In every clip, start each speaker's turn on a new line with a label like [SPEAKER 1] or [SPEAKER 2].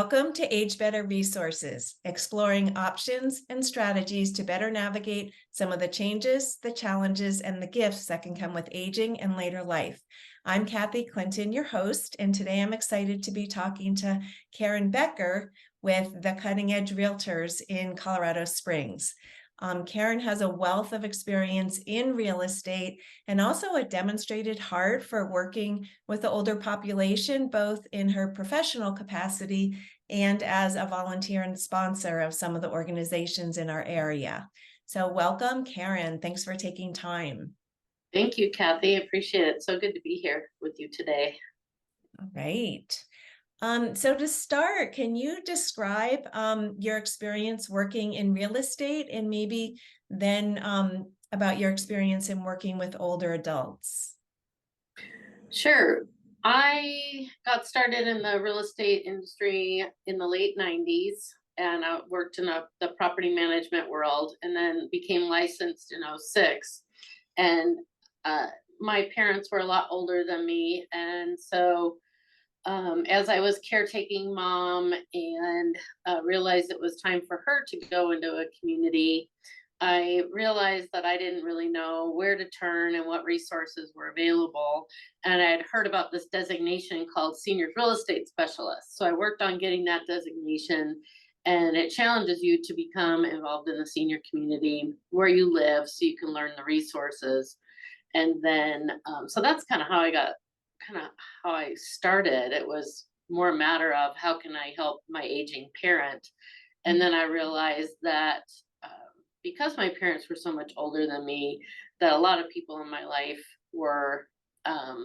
[SPEAKER 1] Welcome to Age Better Resources, exploring options and strategies to better navigate some of the changes, the challenges, and the gifts that can come with aging and later life. I'm Kathy Clinton, your host, and today I'm excited to be talking to Caryn Becker with the Cutting Edge Realtors in Colorado Springs. Caryn has a wealth of experience in real estate and also a demonstrated heart for working with the older population, both in her professional capacity and as a volunteer and sponsor of some of the organizations in our area. So welcome, Caryn. Thanks for taking time.
[SPEAKER 2] Thank you, Kathy. I appreciate it. So good to be here with you today.
[SPEAKER 1] All right. So to start, can you describe your experience working in real estate and maybe then about your experience in working with older adults?
[SPEAKER 2] Sure. I got started in the real estate industry in the late 90s, and I worked in the property management world and then became licensed in '06. And my parents were a lot older than me. And so as I was caretaking mom and realized it was time for her to go into a community, I realized that I didn't really know where to turn and what resources were available. And I had heard about this designation called Seniors Real Estate Specialist. So I worked on getting that designation, and it challenges you to become involved in the senior community where you live so you can learn the resources. And then, so that's kind of how I started. It was more a matter of how can I help my aging parent. And then I realized that because my parents were so much older than me, that a lot of people in my life were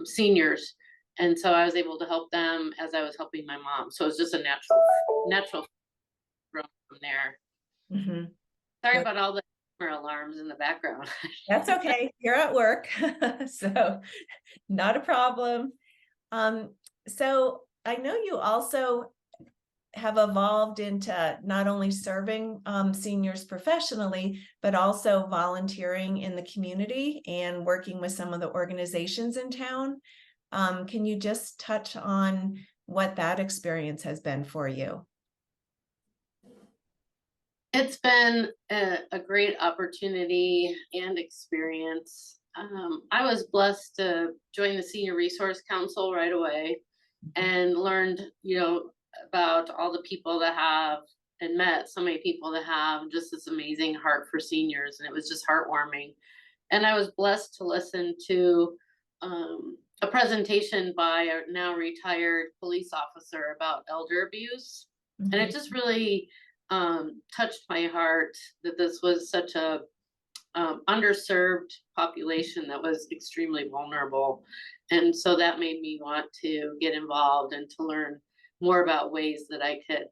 [SPEAKER 2] seniors. And so I was able to help them as I was helping my mom. So it was just a natural growth from there.
[SPEAKER 1] Mm-hmm.
[SPEAKER 2] Sorry about all the alarms in the background.
[SPEAKER 1] That's okay. You're at work, so not a problem. So I know you also have evolved into not only serving seniors professionally, but also volunteering in the community and working with some of the organizations in town. Can you just touch on what that experience has been for you?
[SPEAKER 2] It's been a great opportunity and experience. I was blessed to join the Senior Resource Council right away and learned, about all the people that have and met so many people that have just this amazing heart for seniors. And it was just heartwarming. And I was blessed to listen to a presentation by a now retired police officer about elder abuse.
[SPEAKER 1] Mm-hmm.
[SPEAKER 2] And it just really touched my heart that this was such a underserved population that was extremely vulnerable. And so that made me want to get involved and to learn more about ways that I could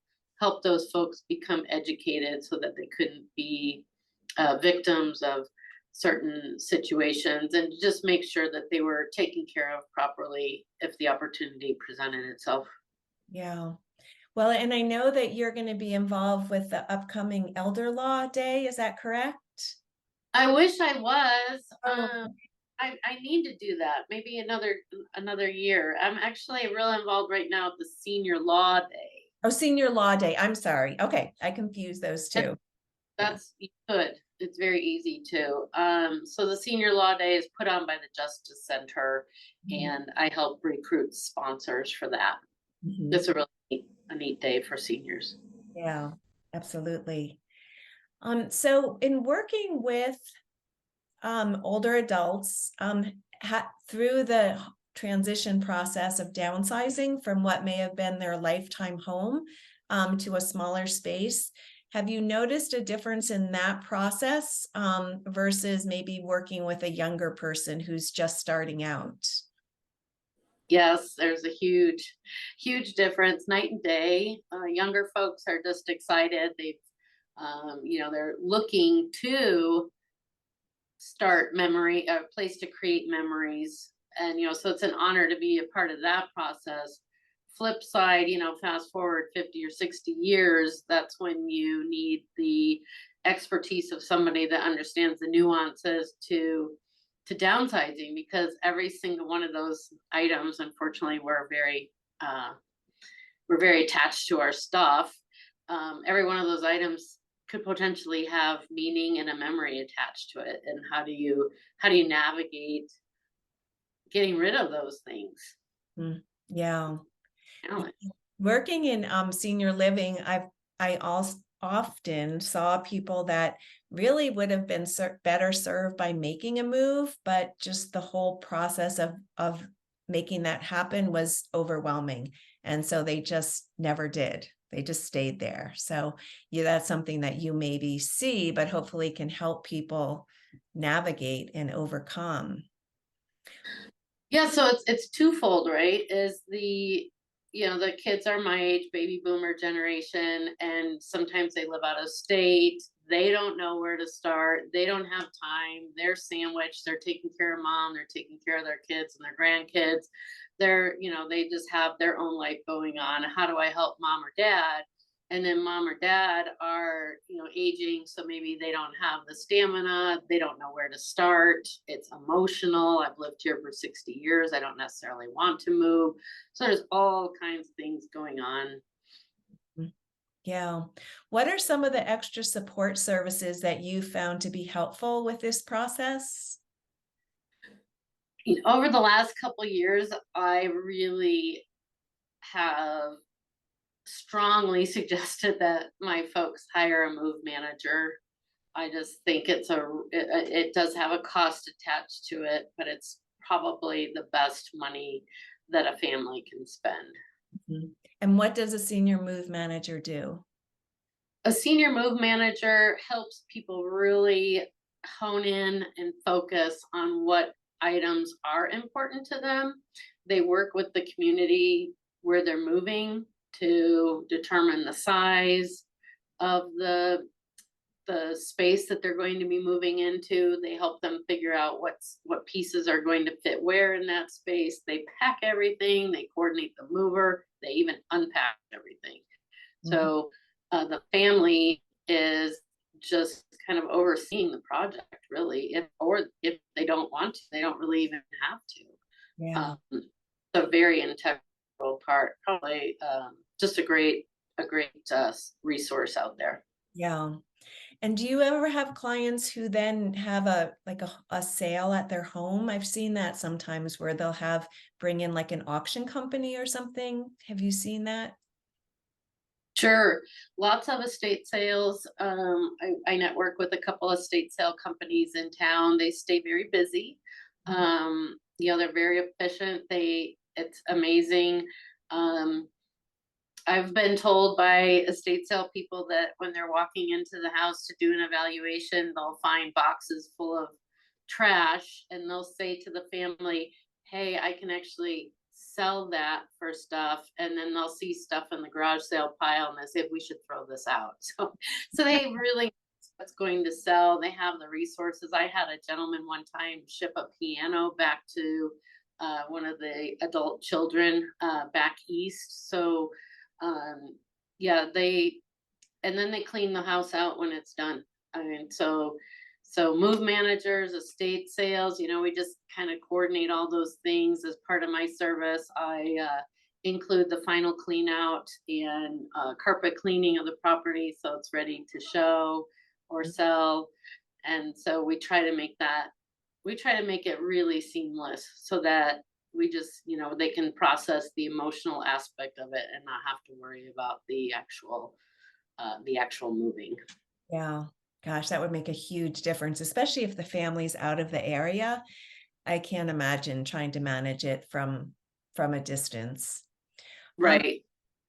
[SPEAKER 2] help those folks become educated so that they couldn't be victims of certain situations, and just make sure that they were taken care of properly if the opportunity presented itself.
[SPEAKER 1] Yeah. Well, and I know that you're going to be involved with the upcoming Elder Law Day. Is that correct?
[SPEAKER 2] I wish I was.
[SPEAKER 1] Oh.
[SPEAKER 2] I need to do that. Maybe another year. I'm actually real involved right now at the Senior Law Day.
[SPEAKER 1] Oh, Senior Law Day. I'm sorry. Okay, I confused those two.
[SPEAKER 2] That's you could. It's very easy to. So the Senior Law Day is put on by the Justice Center, and I help recruit sponsors for that.
[SPEAKER 1] Mm-hmm.
[SPEAKER 2] It's a really neat day for seniors.
[SPEAKER 1] Yeah, absolutely. So in working with older adults through the transition process of downsizing from what may have been their lifetime home to a smaller space, have you noticed a difference in that process versus maybe working with a younger person who's just starting out?
[SPEAKER 2] Yes, there's a huge difference, night and day. Younger folks are just excited. They're looking to start a place to create memories. And, so it's an honor to be a part of that process. Flip side, fast forward 50 or 60 years, that's when you need the expertise of somebody that understands the nuances to downsizing, because every single one of those items, unfortunately, were very we're very attached to our stuff. Every one of those items could potentially have meaning and a memory attached to it. And how do you navigate getting rid of those things?
[SPEAKER 1] Mm, yeah.
[SPEAKER 2] Challenge.
[SPEAKER 1] Working in senior living, I also often saw people that really would have been better served by making a move, but just the whole process of making that happen was overwhelming, and so they just never did. They just stayed there. So yeah, that's something that you maybe see, but hopefully can help people navigate and overcome.
[SPEAKER 2] Yeah, so it's twofold, right? Is the the kids are my age, baby boomer generation, and sometimes they live out of state. They don't know where to start. They don't have time. They're sandwiched. They're taking care of mom. They're taking care of their kids and their grandkids. They just have their own life going on. How do I help mom or dad? And then mom or dad are aging, so maybe they don't have the stamina, they don't know where to start, it's emotional. I've lived here for 60 years, I don't necessarily want to move. So there's all kinds of things going on.
[SPEAKER 1] Mm, yeah. What are some of the extra support services that you found to be helpful with this process?
[SPEAKER 2] Over the last couple years, I really have strongly suggested that my folks hire a move manager. I just think it does have a cost attached to it, but it's probably the best money that a family can spend.
[SPEAKER 1] Mhm. And what does a senior move manager do?
[SPEAKER 2] A senior move manager helps people really hone in and focus on what items are important to them. They work with the community where they're moving to determine the size of the space that they're going to be moving into. They help them figure out what pieces are going to fit where in that space. They pack everything, they coordinate the mover, they even unpack everything.
[SPEAKER 1] Mhm.
[SPEAKER 2] So the family is just kind of overseeing the project, really. If they don't want to, they don't really even have to.
[SPEAKER 1] Yeah.
[SPEAKER 2] It's a very integral part. Probably just a great resource out there.
[SPEAKER 1] Yeah. And do you ever have clients who then have a sale at their home? I've seen that sometimes where they'll bring in like an auction company or something. Have you seen that?
[SPEAKER 2] Sure. Lots of estate sales. I network with a couple of estate sale companies in town. They stay very busy.
[SPEAKER 1] Mhm.
[SPEAKER 2] They're very efficient. It's amazing. Um, I've been told by estate sale people that when they're walking into the house to do an evaluation, they'll find boxes full of trash and they'll say to the family, "Hey, I can actually sell that for stuff." And then they'll see stuff in the garage sale pile and they say, "We should throw this out." So they really know what's going to sell. They have the resources. I had a gentleman one time ship a piano back to one of the adult children back east. So um yeah, and then they clean the house out when it's done. I mean, so move managers, estate sales, we just kind of coordinate all those things as part of my service. I include the final clean out and carpet cleaning of the property so it's ready to show or sell. And so we try to make it really seamless so that they can process the emotional aspect of it and not have to worry about the actual moving.
[SPEAKER 1] Yeah. Gosh, that would make a huge difference, especially if the family's out of the area. I can't imagine trying to manage it from a distance. Um,
[SPEAKER 2] Right.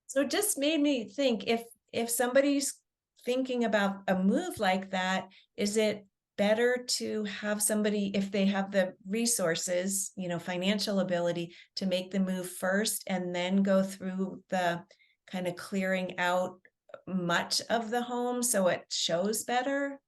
[SPEAKER 1] so it just made me think if somebody's thinking about a move like that, is it better to have somebody, if they have the resources, financial ability to make the move first and then go through the kind of clearing out much of the home so it shows better?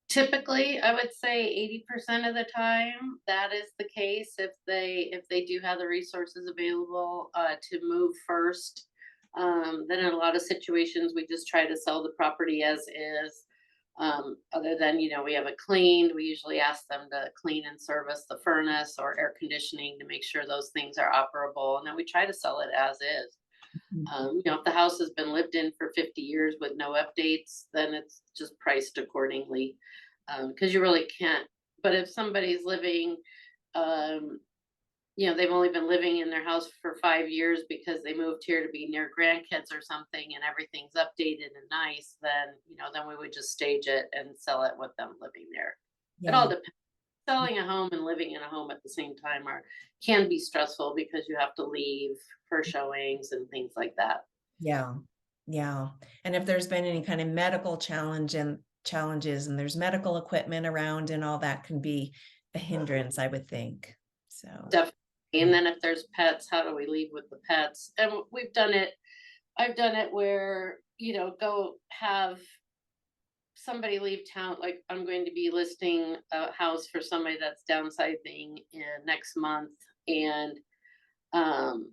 [SPEAKER 2] Typically, I would say 80% of the time that is the case if they do have the resources available to move first. Then in a lot of situations, we just try to sell the property as is. Other than, we have it cleaned, we usually ask them to clean and service the furnace or air conditioning to make sure those things are operable. And then we try to sell it as is.
[SPEAKER 1] Mhm.
[SPEAKER 2] If the house has been lived in for 50 years with no updates, then it's just priced accordingly. Because you really can't. But if somebody's living, um, they've only been living in their house for 5 years because they moved here to be near grandkids or something, and everything's updated and nice, then we would just stage it and sell it with them living there. It all
[SPEAKER 1] Yeah.
[SPEAKER 2] depends. Selling a home and living in a home at the same time can be stressful because you have to leave for showings and things like that.
[SPEAKER 1] Yeah. Yeah. And if there's been any kind of medical challenges and there's medical equipment around and all that can be a hindrance, I would think. So,
[SPEAKER 2] Definitely.
[SPEAKER 1] yeah.
[SPEAKER 2] And then if there's pets, how do we leave with the pets? And we've done it. I've done it where, go have somebody leave town. Like, I'm going to be listing a house for somebody that's downsizing in next month. And um,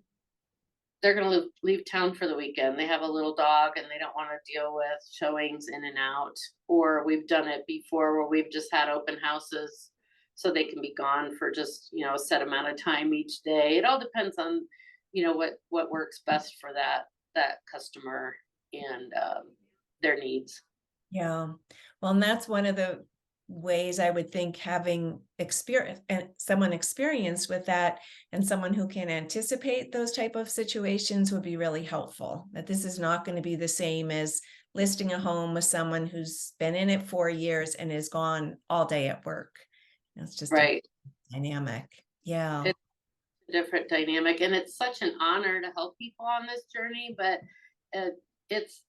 [SPEAKER 2] they're going to leave town for the weekend. They have a little dog and they don't want to deal with showings in and out. Or we've done it before where we've just had open houses so they can be gone for just, a set amount of time each day. It all depends on, what works best for that customer and their needs.
[SPEAKER 1] Yeah. Well, and that's one of the ways I would think having experience and someone experienced with that and someone who can anticipate those type of situations would be really helpful. That this is not going to be the same as listing a home with someone who's been in it 4 years and is gone all day at work. It's just a
[SPEAKER 2] Right.
[SPEAKER 1] dynamic. Yeah.
[SPEAKER 2] It's a different dynamic. And it's such an honor to help people on this journey, but it, it's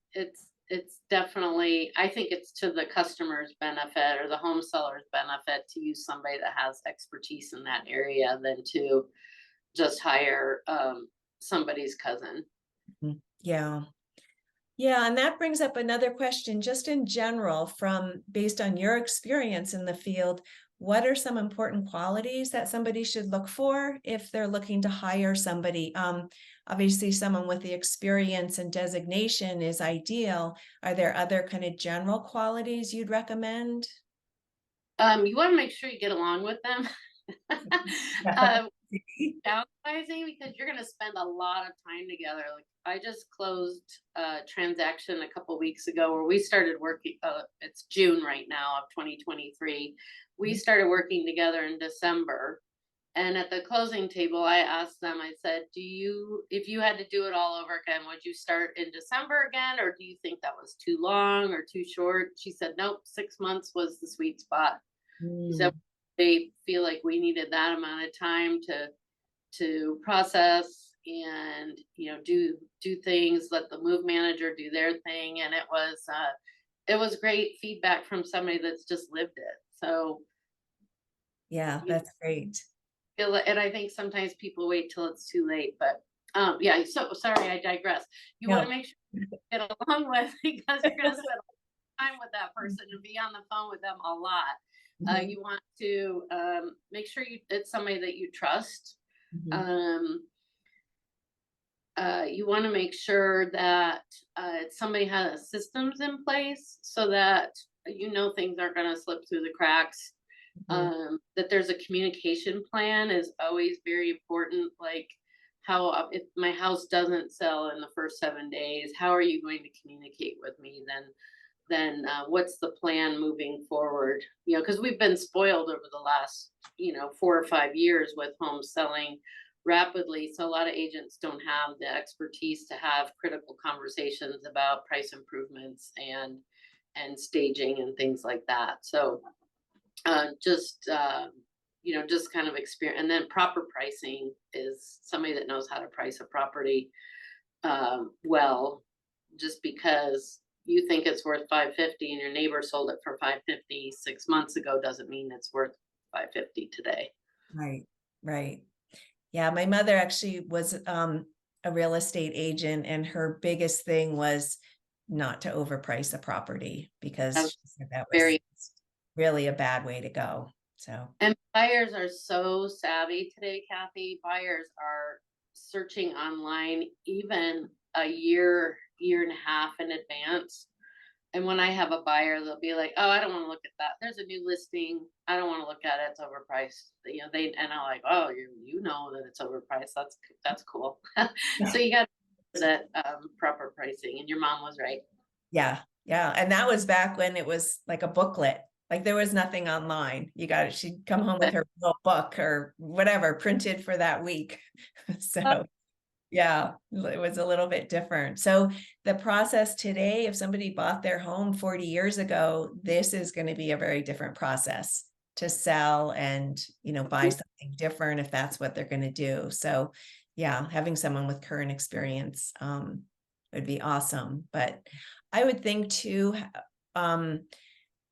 [SPEAKER 2] definitely, I think it's to the customer's benefit or the home seller's benefit to use somebody that has expertise in that area than to just hire somebody's cousin.
[SPEAKER 1] Mhm. Yeah. Yeah, and that brings up another question, just in general, from based on your experience in the field, what are some important qualities that somebody should look for if they're looking to hire somebody? Obviously, someone with the experience and designation is ideal. Are there other kind of general qualities you'd recommend?
[SPEAKER 2] You want to make sure you get along with them.
[SPEAKER 1] Yeah.
[SPEAKER 2] um, Downsizing because you're going to spend a lot of time together. Like, I just closed a transaction a couple weeks ago where we started working. It's June right now of 2023. We started working together in December. And at the closing table, I asked them, I said, if you had to do it all over again, would you start in December again? Or do you think that was too long or too short? She said, nope, 6 months was the sweet spot. She said,
[SPEAKER 1] Mm,
[SPEAKER 2] they feel like we needed that amount of time to process and do things, let the move manager do their thing. And it was great feedback from somebody that's just lived it. So
[SPEAKER 1] yeah,
[SPEAKER 2] you
[SPEAKER 1] that's great.
[SPEAKER 2] and I think sometimes people wait till it's too late, but yeah, so sorry, I digress. You want to
[SPEAKER 1] No.
[SPEAKER 2] make sure you get along with because you're going to spend time with that person and be on the phone with them a lot.
[SPEAKER 1] Mhm,
[SPEAKER 2] You want to make sure it's somebody that you trust.
[SPEAKER 1] mhm.
[SPEAKER 2] um, you want to make sure that somebody has systems in place so that things aren't going to slip through the cracks.
[SPEAKER 1] Mhm.
[SPEAKER 2] That there's a communication plan is always very important. Like, if my house doesn't sell in the first 7 days, how are you going to communicate with me then? What's the plan moving forward? Because we've been spoiled over the last 4 or 5 years with homes selling rapidly, so a lot of agents don't have the expertise to have critical conversations about price improvements and staging and things like that. So just kind of experience, and then proper pricing is somebody that knows how to price a property well. Just because you think it's worth 550 and your neighbor sold it for 550 6 months ago doesn't mean it's worth 550 today.
[SPEAKER 1] Right, right. Yeah, my mother actually was a real estate agent, and her biggest thing was not to overprice a property because
[SPEAKER 2] That's
[SPEAKER 1] she said that was
[SPEAKER 2] very
[SPEAKER 1] really a bad way to go. So,
[SPEAKER 2] And buyers are so savvy today, Kathy. Buyers are searching online even a year and a half in advance. And when I have a buyer, they'll be like, "Oh, I don't want to look at that. There's a new listing. I don't want to look at it. It's overpriced." And I'm like, "Oh, you know that it's overpriced. That's cool." So you got that proper pricing. And your mom was right.
[SPEAKER 1] Yeah, yeah. And that was back when it was like a booklet. Like there was nothing online. She'd come home with
[SPEAKER 2] But,
[SPEAKER 1] her little book or whatever printed for that week.
[SPEAKER 2] uh,
[SPEAKER 1] So yeah, it was a little bit different. So the process today, if somebody bought their home 40 years ago, this is going to be a very different process to sell and, buy something different if that's what they're going to do. So yeah, having someone with current experience would be awesome. But I would think too, um,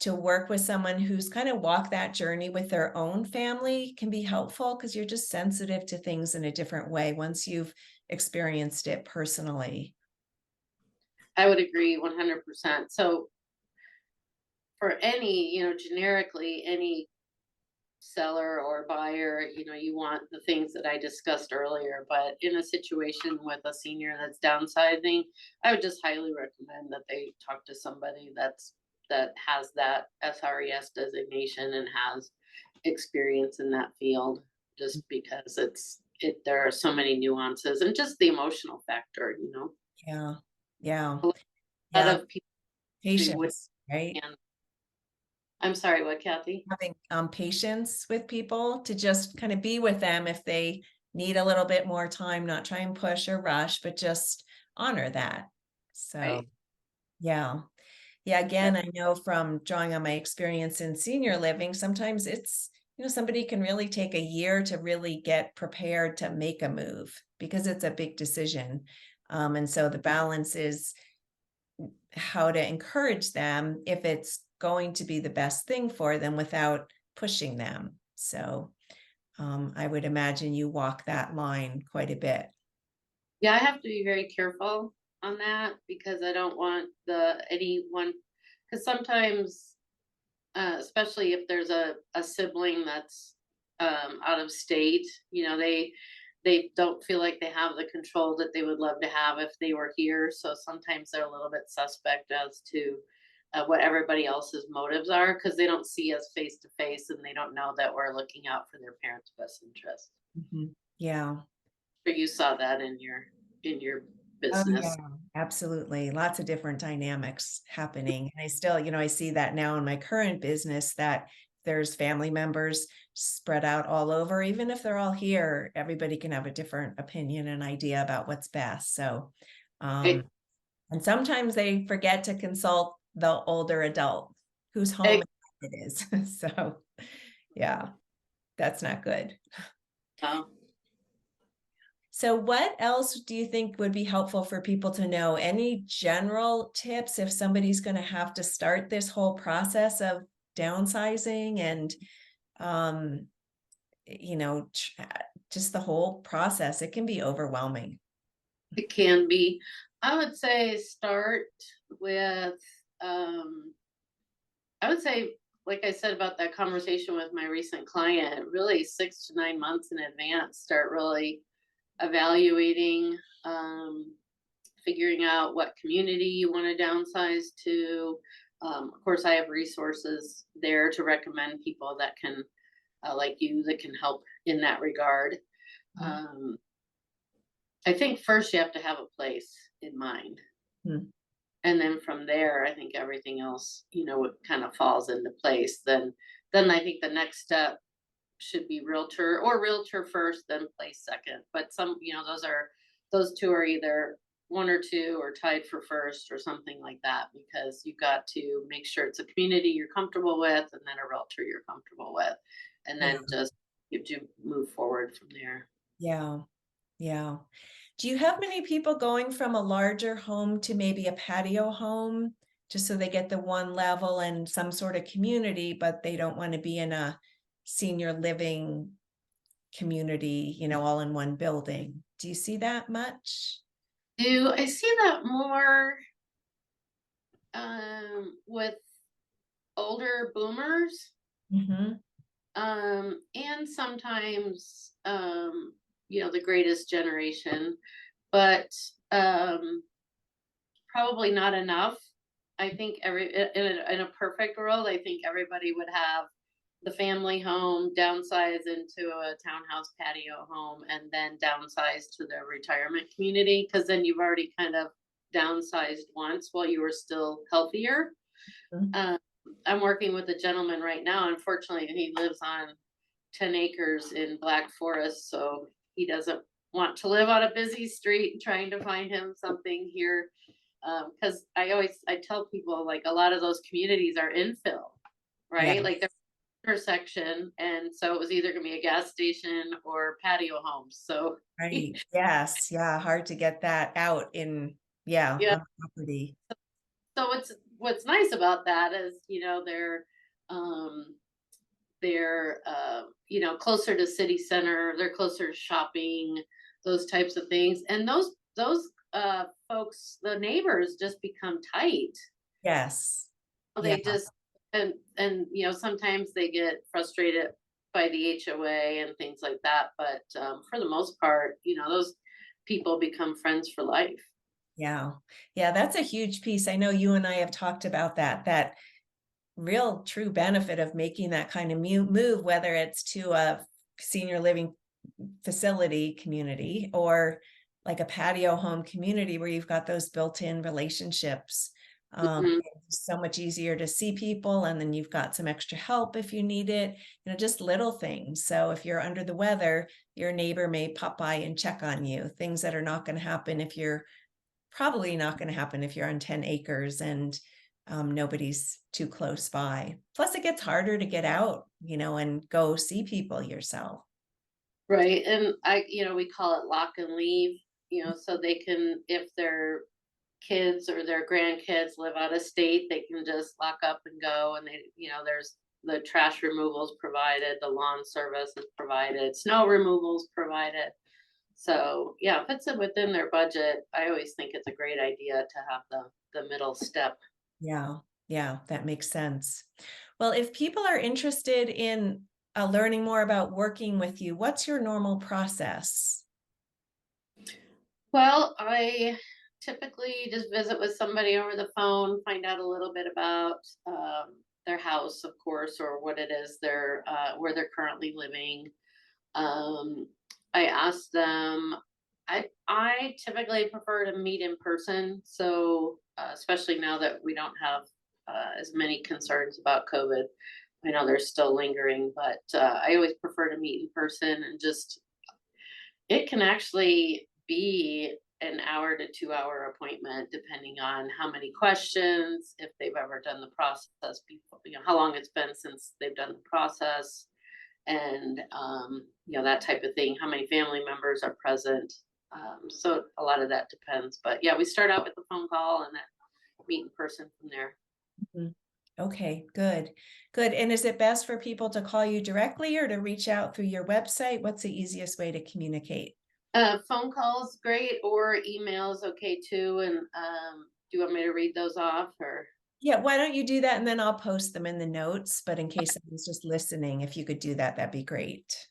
[SPEAKER 1] to work with someone who's kind of walked that journey with their own family can be helpful because you're just sensitive to things in a different way once you've experienced it personally.
[SPEAKER 2] I would agree 100%. So for any, generically, any seller or buyer, you want the things that I discussed earlier. But in a situation with a senior that's downsizing, I would just highly recommend that they talk to somebody that has that SRES designation and has experience in that field, just because there are so many nuances and just the emotional factor.
[SPEAKER 1] Yeah. Yeah.
[SPEAKER 2] A lot
[SPEAKER 1] Yeah.
[SPEAKER 2] of people actually would.
[SPEAKER 1] Patience, right?
[SPEAKER 2] And I'm sorry, what, Kathy?
[SPEAKER 1] Having patience with people to just kind of be with them if they need a little bit more time, not try and push or rush, but just honor that. So,
[SPEAKER 2] Right.
[SPEAKER 1] yeah. Yeah, again, I know from drawing on my experience in senior living, sometimes it's, somebody can really take a year to really get prepared to make a move because it's a big decision. And so the balance is how to encourage them if it's going to be the best thing for them without pushing them. So I would imagine you walk that line quite a bit.
[SPEAKER 2] Yeah, I have to be very careful on that because I don't want anyone, because sometimes, especially if there's a sibling that's out of state, they don't feel like they have the control that they would love to have if they were here. So sometimes they're a little bit suspect as to what everybody else's motives are because they don't see us face to face and they don't know that we're looking out for their parents' best interest.
[SPEAKER 1] Mhm. Yeah.
[SPEAKER 2] Sure, you saw that in your
[SPEAKER 1] Oh,
[SPEAKER 2] business.
[SPEAKER 1] yeah, absolutely. Lots of different dynamics happening. And I still, I see that now in my current business that there's family members spread out all over. Even if they're all here, everybody can have a different opinion and idea about what's best. So,
[SPEAKER 2] Right?
[SPEAKER 1] and sometimes they forget to consult the older adult whose home it is. So, yeah, that's not good.
[SPEAKER 2] Um,
[SPEAKER 1] So what else do you think would be helpful for people to know? Any general tips if somebody's going to have to start this whole process of downsizing and, um, just the whole process? It can be overwhelming.
[SPEAKER 2] it can be. I would say start with, um, I would say, like I said about that conversation with my recent client, really 6 to 9 months in advance, start really evaluating, figuring out what community you want to downsize to. Of course, I have resources there to recommend people that can, like you, that can help in that regard. Um, I think first you have to have a place in mind.
[SPEAKER 1] Mhm.
[SPEAKER 2] And then from there, I think everything else, it kind of falls into place. Then I think the next step should be realtor first, then place second. But those two are either one or two or tied for first or something like that, because you've got to make sure it's a community you're comfortable with and then a realtor you're comfortable with. And
[SPEAKER 1] Yeah.
[SPEAKER 2] then just you move forward from there.
[SPEAKER 1] Yeah. Yeah. Do you have many people going from a larger home to maybe a patio home just so they get the one level and some sort of community, but they don't want to be in a senior living community, all in one building? Do you see that much?
[SPEAKER 2] Do I see that more with older boomers?
[SPEAKER 1] Hmm.
[SPEAKER 2] And sometimes, the greatest generation, but um, probably not enough. I think in a perfect world, I think everybody would have the family home, downsize into a townhouse patio home, and then downsize to the retirement community. Because then you've already kind of downsized once while you were still healthier.
[SPEAKER 1] Mhm.
[SPEAKER 2] Um, I'm working with a gentleman right now. Unfortunately, he lives on 10 acres in Black Forest, so he doesn't want to live on a busy street. Trying to find him something here, because I tell people, like, a lot of those communities are infill,
[SPEAKER 1] Yeah,
[SPEAKER 2] right? Like they're intersection, and so it was either going to be a gas station or patio homes. So
[SPEAKER 1] right. Yes. Yeah. Hard to get that out in, yeah,
[SPEAKER 2] yeah.
[SPEAKER 1] on property.
[SPEAKER 2] So what's nice about that is, um closer to city center, they're closer to shopping, those types of things. And those folks, the neighbors, just become tight.
[SPEAKER 1] Yes. Yeah.
[SPEAKER 2] They just and sometimes they get frustrated by the HOA and things like that, but for the most part, those people become friends for life.
[SPEAKER 1] Yeah. Yeah. That's a huge piece. I know you and I have talked about that real true benefit of making that kind of move, whether it's to a senior living facility community or like a patio home community where you've got those built-in relationships.
[SPEAKER 2] Mhm.
[SPEAKER 1] It's so much easier to see people, and then you've got some extra help if you need it, just little things. So if you're under the weather, your neighbor may pop by and check on you, things that are not going to happen if you're probably not going to happen if you're on 10 acres and nobody's too close by. Plus, it gets harder to get out, and go see people yourself.
[SPEAKER 2] Right. And we call it lock and leave, so they can, if their kids or their grandkids live out of state, they can just lock up and go. And there's the trash removals provided, the lawn service is provided, snow removals provided. So yeah, if it's within their budget, I always think it's a great idea to have the middle step.
[SPEAKER 1] Yeah, yeah, that makes sense. Well, if people are interested in learning more about working with you, what's your normal process?
[SPEAKER 2] Well, I typically just visit with somebody over the phone, find out a little bit about their house, of course, or what it is they're where they're currently living. Um, I ask them. I typically prefer to meet in person, so especially now that we don't have as many concerns about COVID. I know they're still lingering, but I always prefer to meet in person and just it can actually be an hour to 2 hour appointment, depending on how many questions, if they've ever done the process before, how long it's been since they've done the process, and that type of thing, how many family members are present. So a lot of that depends. But yeah, we start out with the phone call and then meet in person from there.
[SPEAKER 1] Mhm. Okay, good, good. And is it best for people to call you directly or to reach out through your website? What's the easiest way to communicate?
[SPEAKER 2] Phone calls great, or emails okay too. And do you want me to read those off or?
[SPEAKER 1] Yeah, why don't you do that and then I'll post them in the notes, but in case someone's just listening, if you could do that, that'd be great.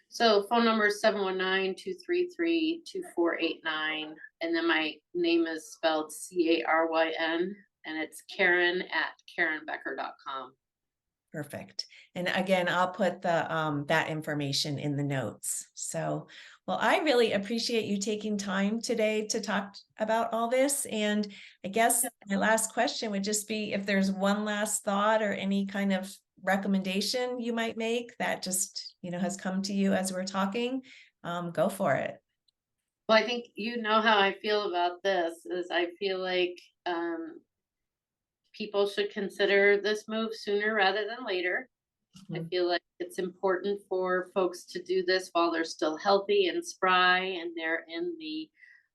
[SPEAKER 2] So phone number is 719-233-2489. And then my name is spelled Caryn, and it's Karen at KarynBecker.com.
[SPEAKER 1] Perfect. And again, I'll put the that information in the notes. So, well, I really appreciate you taking time today to talk about all this. And I guess my last question would just be if there's one last thought or any kind of recommendation you might make that just, has come to you as we're talking, go for it.
[SPEAKER 2] Well, I think you know how I feel about this is I feel like people should consider this move sooner rather than later. I
[SPEAKER 1] Mhm.
[SPEAKER 2] feel like it's important for folks to do this while they're still healthy and spry, and they're in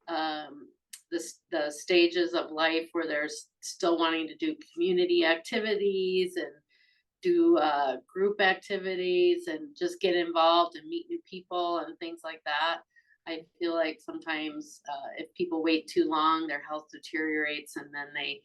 [SPEAKER 2] um, the stages of life where they're still wanting to do community activities and do group activities and just get involved and meet new people and things like that. I feel like sometimes if people wait too long, their health deteriorates and then they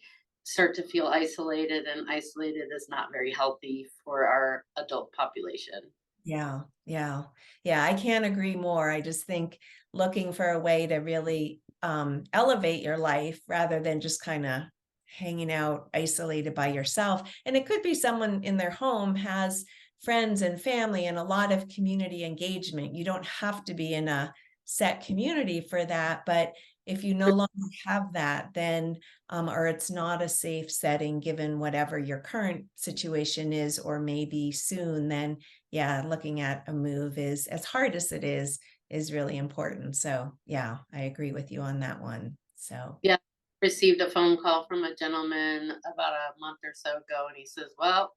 [SPEAKER 2] start to feel isolated, and isolated is not very healthy for our adult population.
[SPEAKER 1] Yeah, yeah, yeah. I can't agree more. I just think looking for a way to really elevate your life rather than just kind of hanging out isolated by yourself. And it could be someone in their home has friends and family and a lot of community engagement. You don't have to be in a set community for that, but if you no longer have that, then or it's not a safe setting given whatever your current situation is or maybe soon, then yeah, looking at a move is, as hard as it is really important. So yeah, I agree with you on that one. So
[SPEAKER 2] Yeah, received a phone call from a gentleman about a month or so ago, and he says, "Well,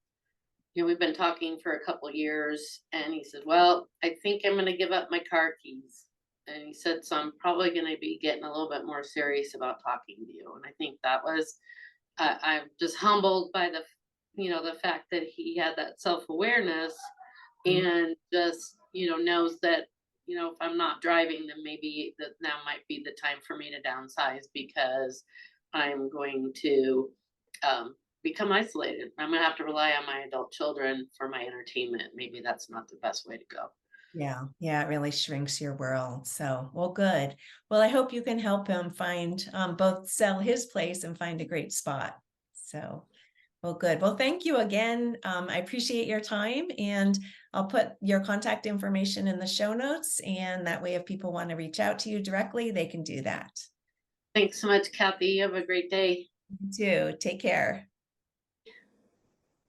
[SPEAKER 2] we've been talking for a couple years," and he said, "Well, I think I'm going to give up my car keys." And he said, "So I'm probably going to be getting a little bit more serious about talking to you." And I think that was, I'm just humbled by the fact that he had that self awareness
[SPEAKER 1] mm,
[SPEAKER 2] and just knows that if I'm not driving, then maybe that now might be the time for me to downsize because I'm going to become isolated. I'm going to have to rely on my adult children for my entertainment. Maybe that's not the best way to go.
[SPEAKER 1] yeah, yeah, it really shrinks your world. So, well, good. Well, I hope you can help him find both sell his place and find a great spot. So, well, good. Well, thank you again. I appreciate your time, and I'll put your contact information in the show notes. And that way, if people want to reach out to you directly, they can do that.
[SPEAKER 2] Thanks so much, Kathy. You have a great day.
[SPEAKER 1] You too. Take care.